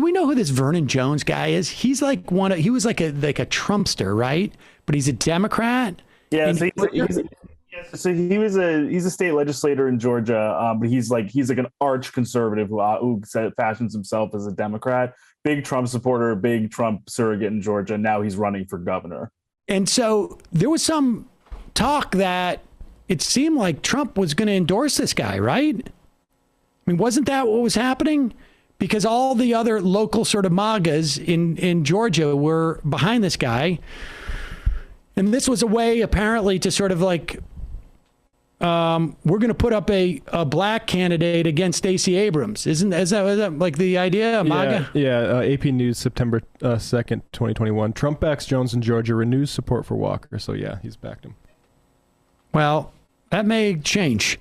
we know who this Vernon Jones guy is? He's like he was like a trumpster, right? But he's a Democrat. Yeah, so he's a state legislator in Georgia, but he's like an arch conservative who fashions himself as a Democrat. Big Trump supporter, big Trump surrogate in Georgia. Now he's running for governor. And so there was some talk that it seemed like Trump was going to endorse this guy, right? I mean, wasn't that what was happening? Because all the other local sort of MAGAs in Georgia were behind this guy. And this was a way, apparently, to sort of like, we're going to put up a black candidate against Stacey Abrams. Is that like the idea of MAGA? Yeah. AP News, September 2nd, 2021. Trump backs Jones in Georgia, renews support for Walker. So, yeah, he's backed him. Well, that may change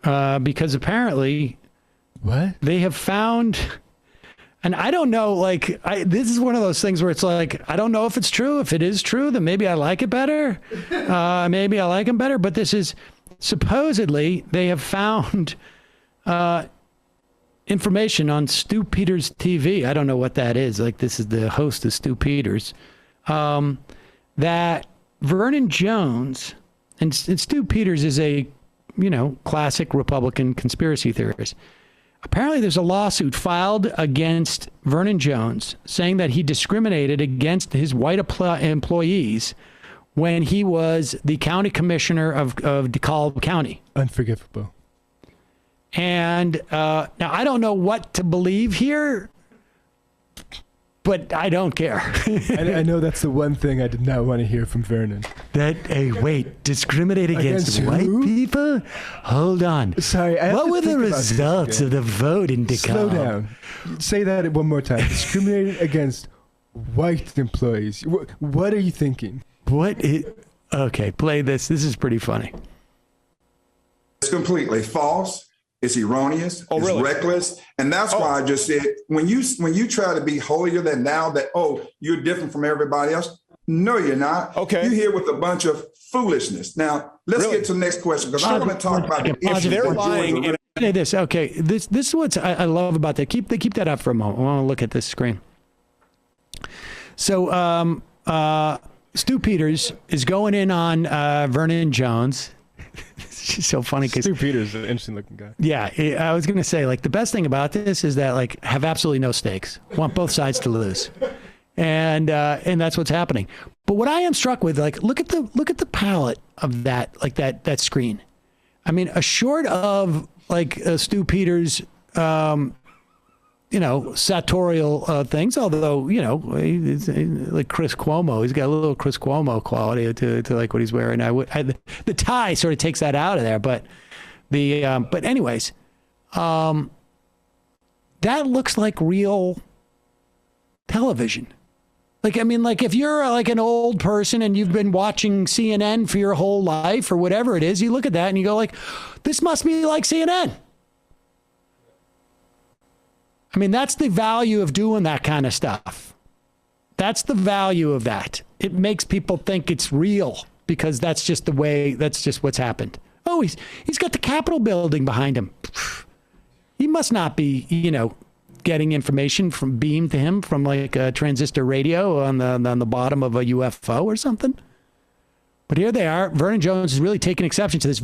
because apparently they have found... And I don't know, like, this is one of those things where it's like, I don't know if it's true. If it is true, then maybe I like it better. Maybe I like him better. But this is supposedly they have found information on Stu Peters TV. I don't know what that is. Like, this is the host of Stu Peters. That Vernon Jones, and Stu Peters is a, classic Republican conspiracy theorist. Apparently, there's a lawsuit filed against Vernon Jones saying that he discriminated against his white employees when he was the county commissioner of DeKalb County. Unforgivable. And now I don't know what to believe here, but I don't care. I know that's the one thing I did not want to hear from Vernon. Discriminate against white people? Hold on. Sorry. What were the results of the vote in DeKalb? Slow down. Say that one more time. Discriminating against white employees. What are you thinking? Okay, play this. This is pretty funny. It's completely false. It's erroneous. It's really? Reckless. And that's why I just said, when you try to be holier than thou, that, you're different from everybody else. No, you're not. Okay. You're here with a bunch of foolishness. Now, let's get to the next question, because I want to talk about the issue. They're lying. This is what I love about that. Keep that up for a moment. I want to look at this screen. So Stu Peters is going in on Vernon Jones. She's so funny because Stu Peters is an interesting looking guy. Yeah, I was going to say, like, the best thing about this is that, like, have absolutely no stakes. Want both sides to lose, and that's what's happening. But what I am struck with, like, look at the palette of that, like that screen. I mean, short of like Stu Peters, sartorial things. Although he's like Chris Cuomo, he's got a little Chris Cuomo quality to like what he's wearing. The tie sort of takes that out of there, but anyways, that looks like real television. Like, I mean, like if you're like an old person and you've been watching CNN for your whole life or whatever it is, you look at that and you go like, this must be like CNN. I mean, that's the value of doing that kind of stuff. That's the value of that. It makes people think it's real because that's just what's happened. Oh, he's got the Capitol building behind him. He must not be, getting information beamed to him from like a transistor radio on the bottom of a UFO or something. But here they are. Vernon Jones is really taking exception to this.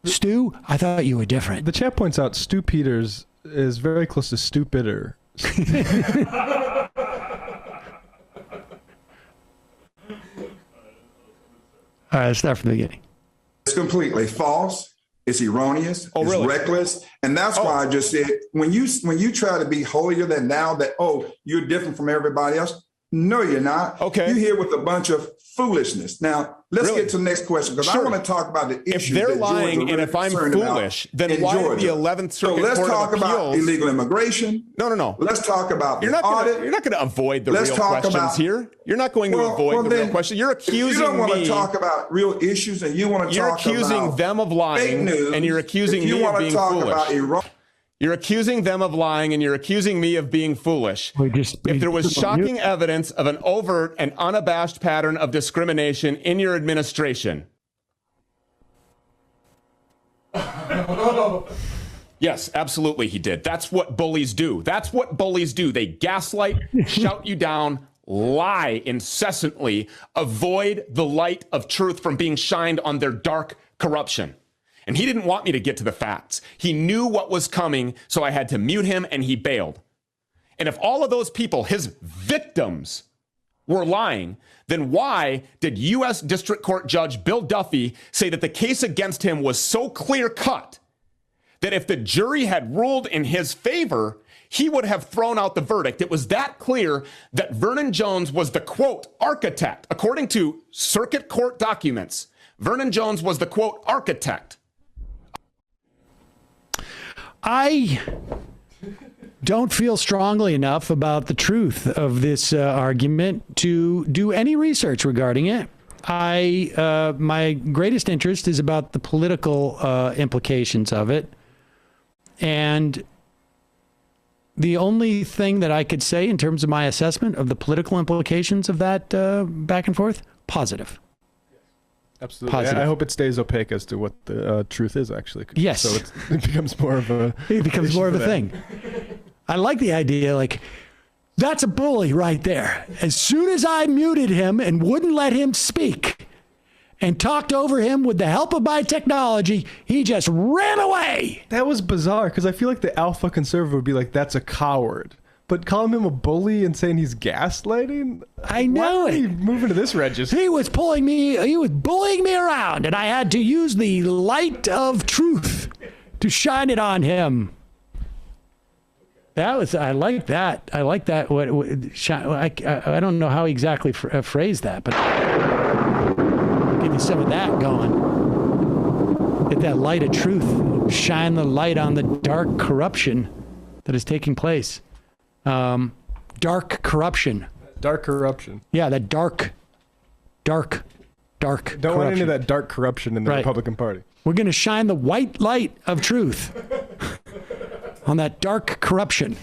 Stu, I thought you were different. The chat points out Stu Peters is very close to stupider. All right, let's start from the beginning. It's completely false. It's erroneous. It's really? Reckless. And that's why I just said, when you try to be holier than thou, that, you're different from everybody else. No, you're not. Okay. You're here with a bunch of foolishness. Now, let's get to the next question, because I want to talk about the issue. If they're lying and if I'm foolish, then why did the 11th Circuit Court of Appeals... So let's talk about illegal immigration. No. Let's talk about the audit. You're not going to avoid the real questions here. You're not going to avoid the real question. You're accusing me... You don't want to talk about real issues and you want to talk about... You're accusing them of lying and you're accusing me of being foolish. You're accusing them of lying and you're accusing me of being foolish. If there was shocking evidence of an overt and unabashed pattern of discrimination in your administration, Yes, absolutely he did. That's what bullies do. That's what bullies do. They gaslight, shout you down, lie incessantly, avoid the light of truth from being shined on their dark corruption. And he didn't want me to get to the facts. He knew what was coming, so I had to mute him, and he bailed. And if all of those people, his victims, were lying, then why did U.S. District Court Judge Bill Duffy say that the case against him was so clear-cut that if the jury had ruled in his favor, he would have thrown out the verdict? It was that clear that Vernon Jones was the, quote, architect. According to circuit court documents, Vernon Jones was the, quote, architect. I don't feel strongly enough about the truth of this argument to do any research regarding it. My greatest interest is about the political implications of it. And the only thing that I could say in terms of my assessment of the political implications of that back and forth, positive. Absolutely. Positive. I hope it stays opaque as to what the truth is, actually. Yes. So it becomes more of a... It becomes more of a thing. I like the idea, like, that's a bully right there. As soon as I muted him and wouldn't let him speak and talked over him with the help of my technology, he just ran away. That was bizarre, because I feel like the alpha conservative would be like, that's a coward. But calling him a bully and saying he's gaslighting? I know it. Moving to this register. He was bullying me around, and I had to use the light of truth to shine it on him. I like that. I like that. I don't know how he exactly phrased that, but give you some of that going. Get that light of truth. Shine the light on the dark corruption that is taking place. Dark corruption. Dark corruption. Yeah, that dark Don't corruption. want any of that dark corruption in the Republican Party. We're going to shine the white light of truth on that dark corruption.